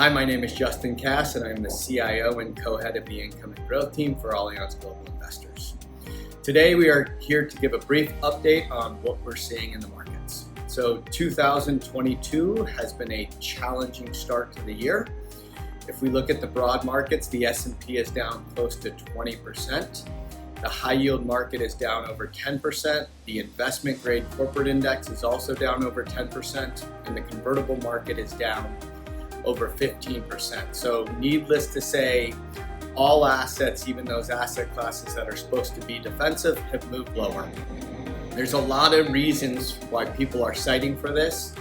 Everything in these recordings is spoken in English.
Hi, my name is Justin Kass, and I'm the CIO and co-head of the Income and Growth team for Allianz Global Investors. Today, we are here to give a brief update on what we're seeing in the markets. So 2022 has been a challenging start to the year. If we look at the broad markets, the S&P is down close to 20%. The high yield market is down over 10%. The investment grade corporate index is also down over 10%. And the convertible market is down over 15%. So needless to say, all assets, even those asset classes that are supposed to be defensive, have moved lower. There's a lot of reasons why people are citing for this.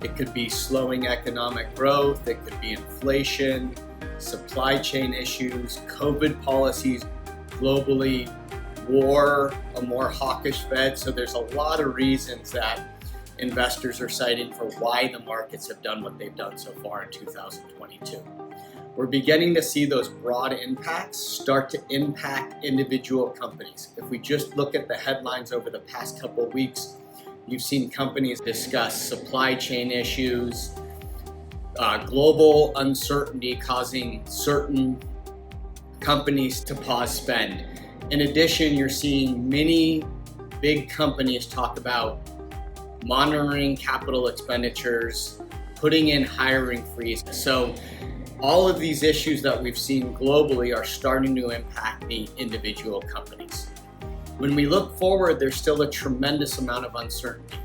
It could be slowing economic growth, it could be inflation, supply chain issues, COVID policies globally, war, a more hawkish Fed. So there's a lot of reasons that investors are citing for why the markets have done what they've done so far in 2022. We're beginning to see those broad impacts start to impact individual companies. If we just look at the headlines over the past couple of weeks, you've seen companies discuss supply chain issues, global uncertainty causing certain companies to pause spend. In addition, you're seeing many big companies talk about monitoring capital expenditures, putting in hiring freeze. So all of these issues that we've seen globally are starting to impact the individual companies. When we look forward, there's still a tremendous amount of uncertainty.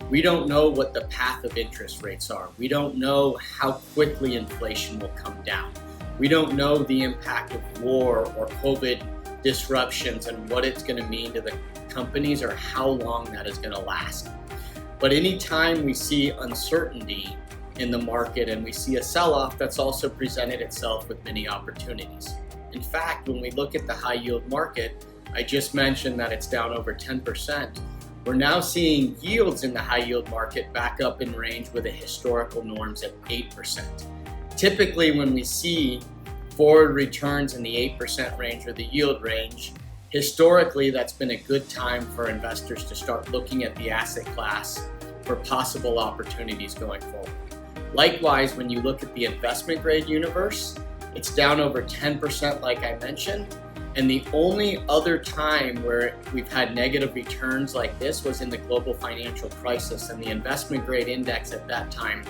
We don't know what the path of interest rates are. We don't know how quickly inflation will come down. We don't know the impact of war or COVID disruptions and what it's going to mean to the companies or how long that is going to last. But anytime we see uncertainty in the market and we see a sell-off, that's also presented itself with many opportunities. In fact, when we look at the high yield market, I just mentioned that it's down over 10%. We're now seeing yields in the high yield market back up in range with the historical norms at 8%. Typically, when we see forward returns in the 8% range or the yield range, historically, that's been a good time for investors to start looking at the asset class for possible opportunities going forward. Likewise, when you look at the investment grade universe, it's down over 10% like I mentioned. And the only other time where we've had negative returns like this was in the global financial crisis, and the investment grade index at that time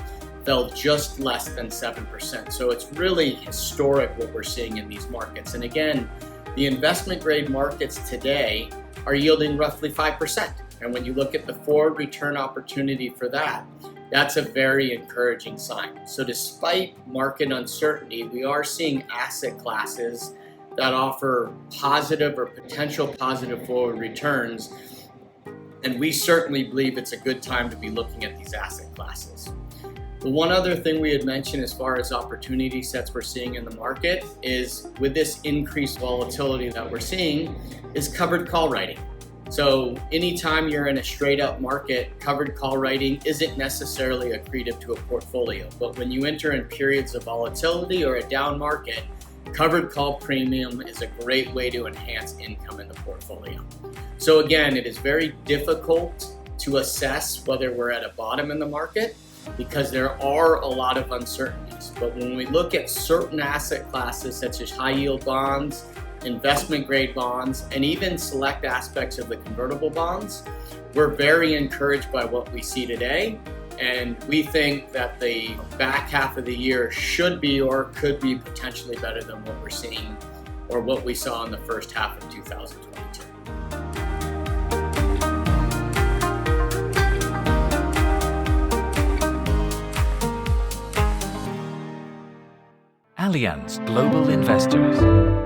fell just less than 7%. So it's really historic what we're seeing in these markets. And again, the investment grade markets today are yielding roughly 5%. And when you look at the forward return opportunity for that, that's a very encouraging sign. So despite market uncertainty, we are seeing asset classes that offer positive or potential positive forward returns. And we certainly believe it's a good time to be looking at these asset classes. The one other thing we had mentioned as far as opportunity sets we're seeing in the market is with this increased volatility that we're seeing is covered call writing. So anytime you're in a straight up market, covered call writing isn't necessarily accretive to a portfolio. But when you enter in periods of volatility or a down market, covered call premium is a great way to enhance income in the portfolio. So again, it is very difficult to assess whether we're at a bottom in the market because there are a lot of uncertainties. But when we look at certain asset classes such as high yield bonds, investment grade bonds, and even select aspects of the convertible bonds, we're very encouraged by what we see today. And we think that the back half of the year should be or could be potentially better than what we're seeing or what we saw in the first half of 2022. Allianz Global Investors.